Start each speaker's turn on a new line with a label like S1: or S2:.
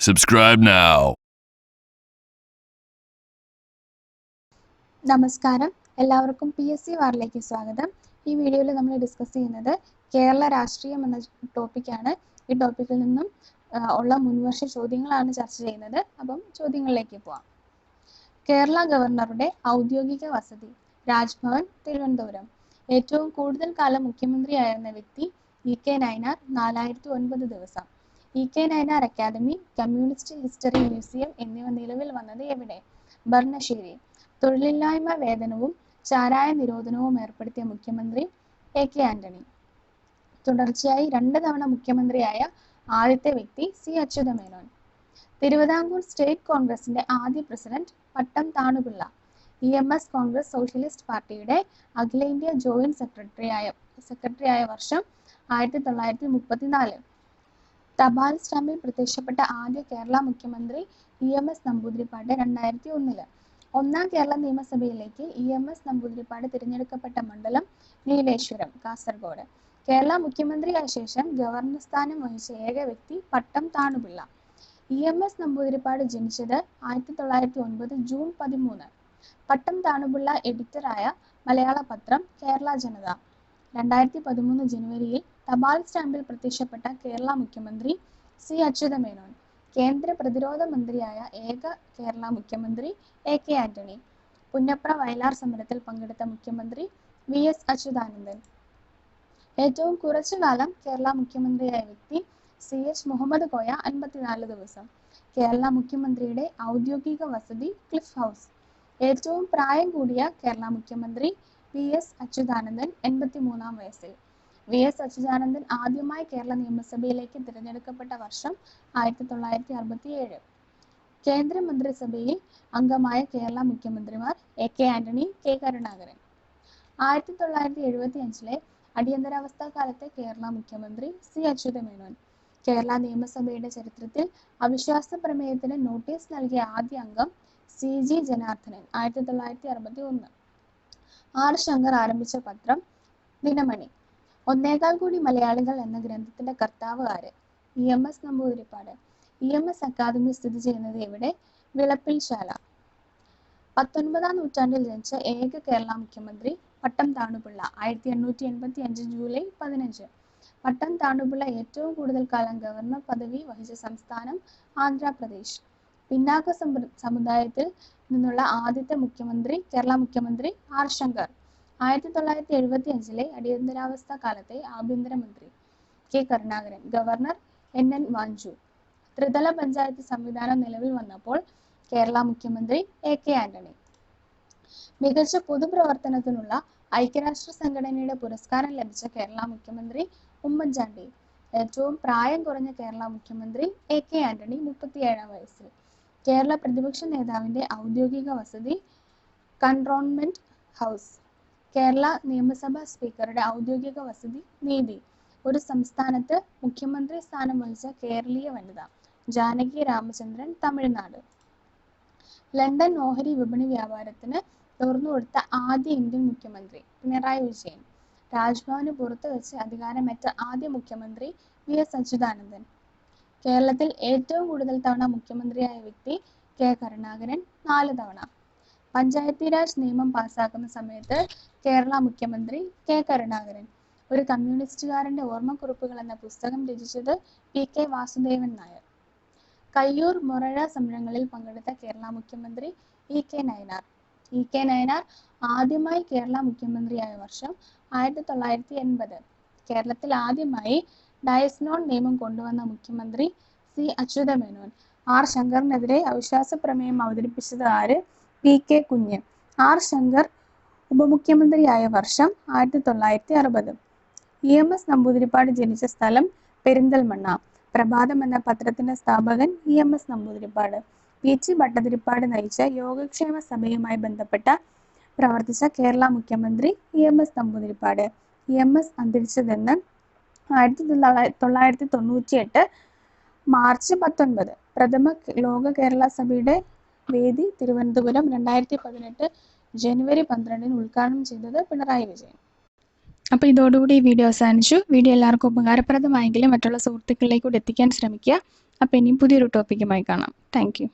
S1: Subscribe now.
S2: നമസ്കാരം, എല്ലാവർക്കും PSC വാറിലേക്ക് സ്വാഗതം. ഈ വീഡിയോയിൽ നമ്മൾ ഡിസ്കസ് ചെയ്യുന്നത് കേരള രാഷ്ട്രീയം എന്ന ടോപ്പിക്കാണ്. ഈ ടോപ്പിക്കിൽ നിന്നും ഉള്ള മുൻവർഷ ചോദ്യങ്ങളാണ് ചർച്ച ചെയ്യുന്നത്. അപ്പം ചോദ്യങ്ങളിലേക്ക് പോവാം. കേരള ഗവർണറുടെ ഔദ്യോഗിക വസതി രാജ്ഭവൻ, തിരുവനന്തപുരം. ഏറ്റവും കൂടുതൽ കാലം മുഖ്യമന്ത്രിയായിരുന്ന വ്യക്തി E.K. നയനാർ, 4009 ദിവസം. E.K. Nayanar academy, communist history museum എന്നിവ നിലവിൽ വന്നത് എവിടെ? ഭരണശ്ശേരി. തൊഴിലില്ലായ്മ വേതനവും ചാരായ നിരോധനവും ഏർപ്പെടുത്തിയ മുഖ്യമന്ത്രി A.K. ആന്റണി. തുടർച്ചയായി 2 തവണ മുഖ്യമന്ത്രിയായ ആദ്യത്തെ വ്യക്തി C. അച്യുതമേനോൻ. തിരുവിതാംകൂർ സ്റ്റേറ്റ് കോൺഗ്രസിന്റെ ആദ്യ പ്രസിഡന്റ് പട്ടം താണുപിള്ള. EMS കോൺഗ്രസ് സോഷ്യലിസ്റ്റ് പാർട്ടിയുടെ അഖിലേന്ത്യാ ജോയിന്റ് സെക്രട്ടറിയായ വർഷം 1934. തപാൽ സ്റ്റാമ്പിൽ പ്രത്യക്ഷപ്പെട്ട ആദ്യ കേരള മുഖ്യമന്ത്രി EMS നമ്പൂതിരിപ്പാട് 2001. ഒന്നാം കേരള നിയമസഭയിലേക്ക് EMS നമ്പൂതിരിപ്പാട് തിരഞ്ഞെടുക്കപ്പെട്ട മണ്ഡലം നീലേശ്വരം, കാസർഗോഡ്. കേരള മുഖ്യമന്ത്രിയായ ശേഷം ഗവർണർ സ്ഥാനം വഹിച്ച ഏക വ്യക്തി പട്ടം താണുപിള്ള. EMS നമ്പൂതിരിപ്പാട് ജനിച്ചത് 1909 ജൂൺ 13. പട്ടം താണുപിള്ള എഡിറ്ററായ മലയാള പത്രം കേരള ജനത. 2013 ജനുവരിയിൽ തപാൽ സ്റ്റാമ്പിൽ പ്രത്യക്ഷപ്പെട്ട കേരള മുഖ്യമന്ത്രി C. അച്യുതമേനോൻ. കേന്ദ്ര പ്രതിരോധ മന്ത്രിയായ ഏക കേരള മുഖ്യമന്ത്രി A.K. ആന്റണി. പുന്നപ്ര വയലാർ സമരത്തിൽ പങ്കെടുത്ത മുഖ്യമന്ത്രി V.S. അച്യുതാനന്ദൻ. ഏറ്റവും കുറച്ചു കാലം കേരള മുഖ്യമന്ത്രിയായ വ്യക്തി C.H. മുഹമ്മദ് കോയ, 54 ദിവസം. കേരള മുഖ്യമന്ത്രിയുടെ ഔദ്യോഗിക വസതി ക്ലിഫ് ഹൗസ്. ഏറ്റവും പ്രായം കൂടിയ കേരള മുഖ്യമന്ത്രി V.S. അച്യുതാനന്ദൻ, 83-ാം വയസ്സിൽ. V.S. അച്യുതാനന്ദൻ ആദ്യമായി കേരള നിയമസഭയിലേക്ക് തിരഞ്ഞെടുക്കപ്പെട്ട വർഷം 1967. കേന്ദ്ര മന്ത്രിസഭയിൽ അംഗമായ കേരള മുഖ്യമന്ത്രിമാർ A.K. ആന്റണി, K. കരുണാകരൻ. 1975 അടിയന്തരാവസ്ഥാ കാലത്തെ കേരള മുഖ്യമന്ത്രി C. അച്യുതമേനോൻ. കേരള നിയമസഭയുടെ ചരിത്രത്തിൽ അവിശ്വാസ പ്രമേയത്തിന് നോട്ടീസ് നൽകിയ ആദ്യ അംഗം C.G. ജനാർദ്ദനൻ, 1961. R. ശങ്കർ ആരംഭിച്ച പത്രം ദിനമണി. 1.25 കോടി മലയാളികൾ എന്ന ഗ്രന്ഥത്തിന്റെ കർത്താവ് ആര്? EMS നമ്പൂതിരിപ്പാട്. EMS അക്കാദമി സ്ഥിതി ചെയ്യുന്നത് എവിടെ? വിളപ്പിൽശാല. 19-ാം നൂറ്റാണ്ടിൽ ജനിച്ച ഏക കേരള മുഖ്യമന്ത്രി പട്ടം താണുപിള്ള, 1885 ജൂലൈ 15. പട്ടം താണുപിള്ള ഏറ്റവും കൂടുതൽ കാലം ഗവർണർ പദവി വഹിച്ച സംസ്ഥാനം ആന്ധ്രാപ്രദേശ്. പിന്നാക്ക സമുദായത്തിൽ നിന്നുള്ള ആദ്യത്തെ കേരള മുഖ്യമന്ത്രി R. ശങ്കർ. 1975 അടിയന്തരാവസ്ഥ കാലത്തെ ആഭ്യന്തരമന്ത്രി K. Karunakaran. Governor N.N. Wanchoo. ത്രിതല പഞ്ചായത്ത് സംവിധാനം നിലവിൽ വന്നപ്പോൾ കേരള മുഖ്യമന്ത്രി A.K. ആന്റണി. മികച്ച പൊതുപ്രവർത്തനത്തിനുള്ള ഐക്യരാഷ്ട്ര സംഘടനയുടെ പുരസ്കാരം ലഭിച്ച കേരള മുഖ്യമന്ത്രി ഉമ്മൻചാണ്ടി. ഏറ്റവും പ്രായം കുറഞ്ഞ കേരള മുഖ്യമന്ത്രി A.K. ആന്റണി, 37-ാം വയസ്സിൽ. കേരള പ്രതിപക്ഷ നേതാവിന്റെ ഔദ്യോഗിക വസതി കന്റോൺമെന്റ് ഹൗസ്. കേരള നിയമസഭാ സ്പീക്കറുടെ ഔദ്യോഗിക വസതി നീതി. ഒരു സംസ്ഥാനത്ത് മുഖ്യമന്ത്രി സ്ഥാനം വഹിച്ച കേരളീയ വനിത ജാനകി രാമചന്ദ്രൻ, തമിഴ്നാട്. ലണ്ടൻ ഓഹരി വിപണി വ്യാപാരത്തിന് തുറന്നുകൊടുത്ത ആദ്യ ഇന്ത്യൻ മുഖ്യമന്ത്രി പിണറായി വിജയൻ. രാജ്ഭവന് പുറത്ത് വെച്ച് അധികാരമേറ്റ ആദ്യ മുഖ്യമന്ത്രി V.S. അച്യുതാനന്ദൻ. കേരളത്തിൽ ഏറ്റവും കൂടുതൽ തവണ മുഖ്യമന്ത്രിയായ വ്യക്തി K. കരുണാകരൻ, 4 തവണ. പഞ്ചായത്തി രാജ് നിയമം പാസാക്കുന്ന സമയത്ത് കേരള മുഖ്യമന്ത്രി K. കരുണാകരൻ. ഒരു കമ്മ്യൂണിസ്റ്റുകാരന്റെ ഓർമ്മക്കുറിപ്പുകൾ എന്ന പുസ്തകം രചിച്ചത് P.K. വാസുദേവൻ നായർ. കയ്യൂർ മൊറഴ സമരങ്ങളിൽ പങ്കെടുത്ത കേരള മുഖ്യമന്ത്രി E.K. നയനാർ. E.K. നയനാർ ആദ്യമായി കേരള മുഖ്യമന്ത്രിയായ വർഷം 1980. കേരളത്തിൽ ആദ്യമായി ഡയസ്നോൺ നിയമം കൊണ്ടുവന്ന മുഖ്യമന്ത്രി C. അച്യുതമേനോൻ. R. ശങ്കറിനെതിരെ അവിശ്വാസ പ്രമേയം അവതരിപ്പിച്ചത് ആര്? P.K. കുഞ്ഞ്. R. ശങ്കർ ഉപമുഖ്യമന്ത്രിയായ വർഷം 1960. EMS നമ്പൂതിരിപ്പാട് ജനിച്ച സ്ഥലം പെരിന്തൽമണ്ണ. പ്രഭാതം എന്ന പത്രത്തിന്റെ സ്ഥാപകൻ EMS നമ്പൂതിരിപ്പാട്. P.G. ഭട്ടതിരിപ്പാട് നയിച്ച യോഗക്ഷേമ സഭയുമായി ബന്ധപ്പെട്ട പ്രവർത്തിച്ച കേരള മുഖ്യമന്ത്രി EMS നമ്പൂതിരിപ്പാട്. EMS അന്തരിച്ചതെന്ന് 1998 March 19. പ്രഥമ ലോക കേരള സഭയുടെ വേദി തിരുവനന്തപുരം. 2018 ജനുവരി 12 ഉദ്ഘാടനം ചെയ്തത് പിണറായി വിജയൻ. അപ്പോൾ ഇതോടുകൂടി ഈ വീഡിയോ അവസാനിച്ചു. വീഡിയോ എല്ലാവർക്കും ഉപകാരപ്രദമായെങ്കിലും മറ്റുള്ള സുഹൃത്തുക്കളിലേക്ക് കൂടി എത്തിക്കാൻ ശ്രമിക്കുക. അപ്പോൾ ഇനി പുതിയൊരു ടോപ്പിക്കുമായി കാണാം. Thank you.